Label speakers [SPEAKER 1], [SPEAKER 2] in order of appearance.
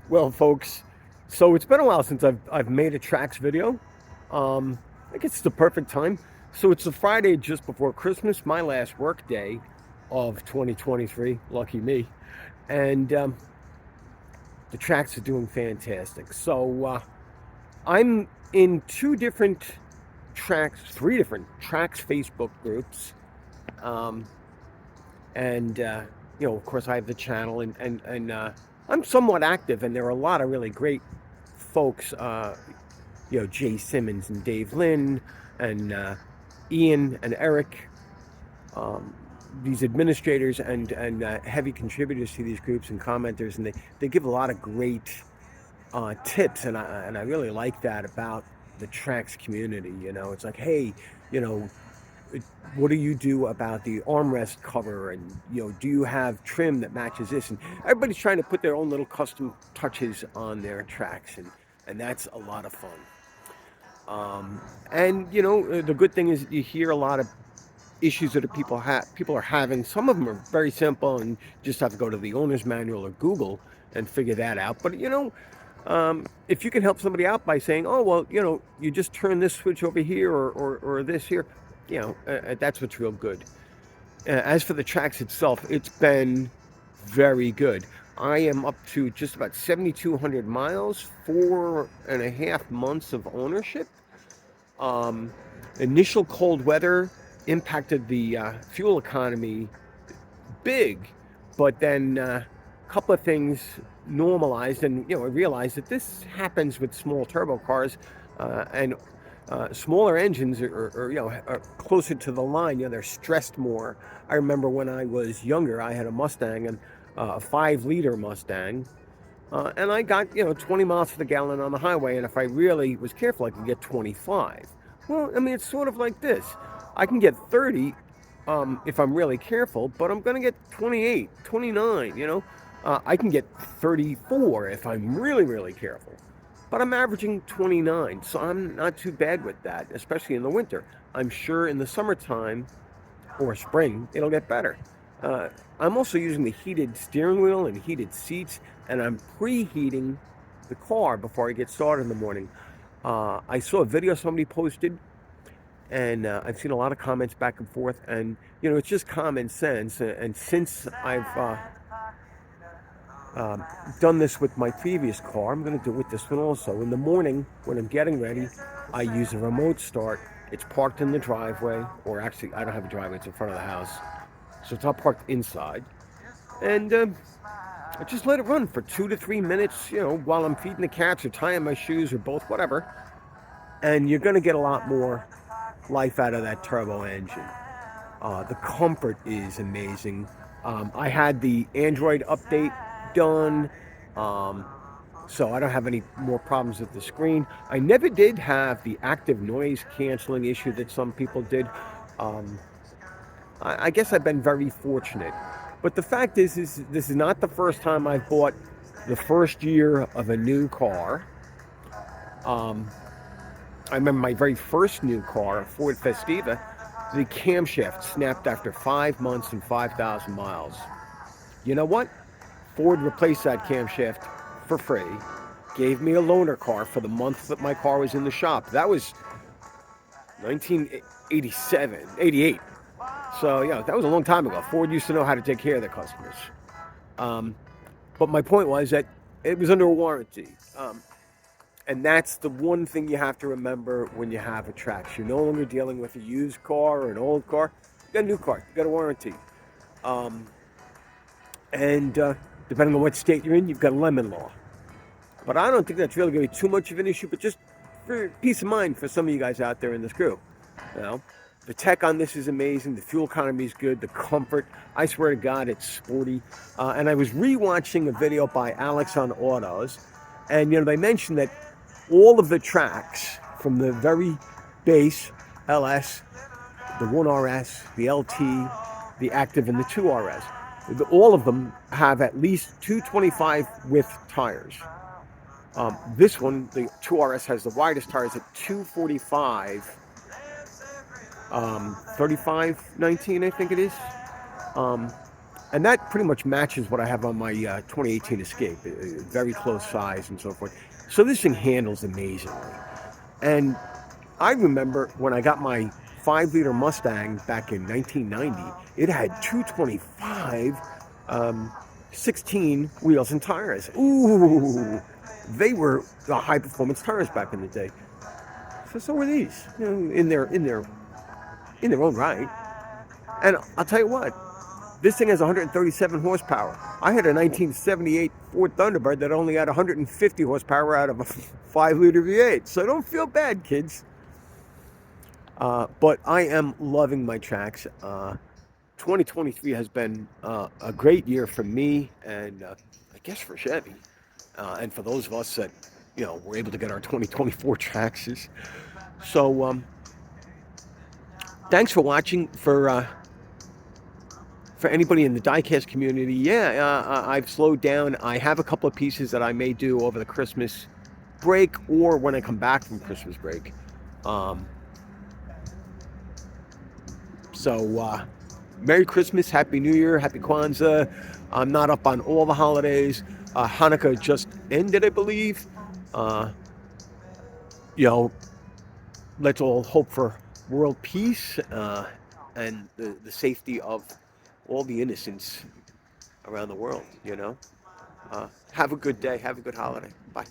[SPEAKER 1] Well, folks, so it's been a while since I've made a Trax video. I guess it's the perfect time. So it's the Friday just before Christmas, my last work day of 2023. Lucky me. And the Trax are doing fantastic. So I'm in three different Trax Facebook groups. Um, and of course, I have the channel, and I'm somewhat active, and there are a lot of really great folks. Jay Simmons and Dave Lynn and Ian and Eric. Um, these administrators and heavy contributors to these groups and commenters, and they give a lot of great tips, and I really like that about the Trax community. It's like, hey, you know, what do you do about the armrest cover, and do you have trim that matches this? And everybody's trying to put their own little custom touches on their tracks, and that's a lot of fun. And the good thing is you hear a lot of issues that people are having. Some of them are very simple, and just have to go to the owner's manual or Google and figure that out. But if you can help somebody out by saying, oh well, you just turn this switch over here, or this here, that's what's real good. As for the tracks itself, it's been very good. I am up to just about 7,200 miles, 4.5 months of ownership. Um, Initial cold weather impacted the fuel economy big, but then a couple of things normalized, and I realized that this happens with small turbo cars, and smaller engines are closer to the line. They're stressed more. I remember when I was younger, I had a Mustang, and a 5-liter Mustang. And I got 20 miles to the gallon on the highway, and if I really was careful, I could get 25. Well, I mean, it's sort of like this. I can get 30 if I'm really careful, but I'm going to get 28, 29. I can get 34 if I'm really, really careful. But I'm averaging 29, so I'm not too bad with that, especially in the winter. I'm sure in the summertime or spring, it'll get better. I'm also using the heated steering wheel and heated seats, and I'm preheating the car before I get started in the morning. I saw a video somebody posted, and I've seen a lot of comments back and forth, and it's just common sense. And since I've done this with my previous car, I'm going to do it with this one also. In the morning, when I'm getting ready, I use a remote start. It's parked in the driveway, or actually, I don't have a driveway, it's in front of the house. So it's not parked inside. And I just let it run for 2 to 3 minutes, while I'm feeding the cats or tying my shoes or both, whatever. And you're going to get a lot more life out of that turbo engine. The comfort is amazing. I had the Android update done, so I don't have any more problems with the screen. I never did have the active noise canceling issue that some people did. I guess I've been very fortunate. But the fact is this is not the first time I've bought the first year of a new car. I remember my very first new car, a Ford Festiva, the camshaft snapped after 5 months and 5,000 miles. You know what? Ford replaced that camshaft for free, gave me a loaner car for the month that my car was in the shop. That was 1987, 88. So, that was a long time ago. Ford used to know how to take care of their customers. But my point was that it was under a warranty. And that's the one thing you have to remember when you have a Trax. You're no longer dealing with a used car or an old car. You got a new car. You got a warranty. And depending on what state you're in, you've got a lemon law. But I don't think that's really going to be too much of an issue, but just for peace of mind for some of you guys out there in this group. The tech on this is amazing. The fuel economy is good. The comfort, I swear to God, it's sporty. And I was rewatching a video by Alex on Autos, and they mentioned that all of the Trax, from the very base LS, the 1RS, the LT, the Active, and the 2RS, all of them have at least 225 width tires. This one, the 2RS, has the widest tires at 245, 3519, I think it is. And that pretty much matches what I have on my 2018 Escape, very close size and so forth. So this thing handles amazingly. And I remember when I got my 5 liter Mustang back in 1990, it had 225 um, 16 wheels and tires. Ooh, they were the high performance tires back in the day. So were these, in their own right. And I'll tell you what, this thing has 137 horsepower. I had a 1978 Ford Thunderbird that only had 150 horsepower out of a 5 liter V8. So don't feel bad, kids. But I am loving my Trax. 2023 has been a great year for me, and I guess for Chevy, and for those of us that were able to get our 2024 Traxes. So thanks for watching. For anybody in the diecast community, yeah, I've slowed down. I have a couple of pieces that I may do over the Christmas break or when I come back from Christmas break. Um, so Merry Christmas, Happy New Year, Happy Kwanzaa. I'm not up on all the holidays. Hanukkah just ended, I believe. Uh, you know, let's all hope for world peace and the safety of all the innocents around the world. Have a good day. Have a good holiday. Bye.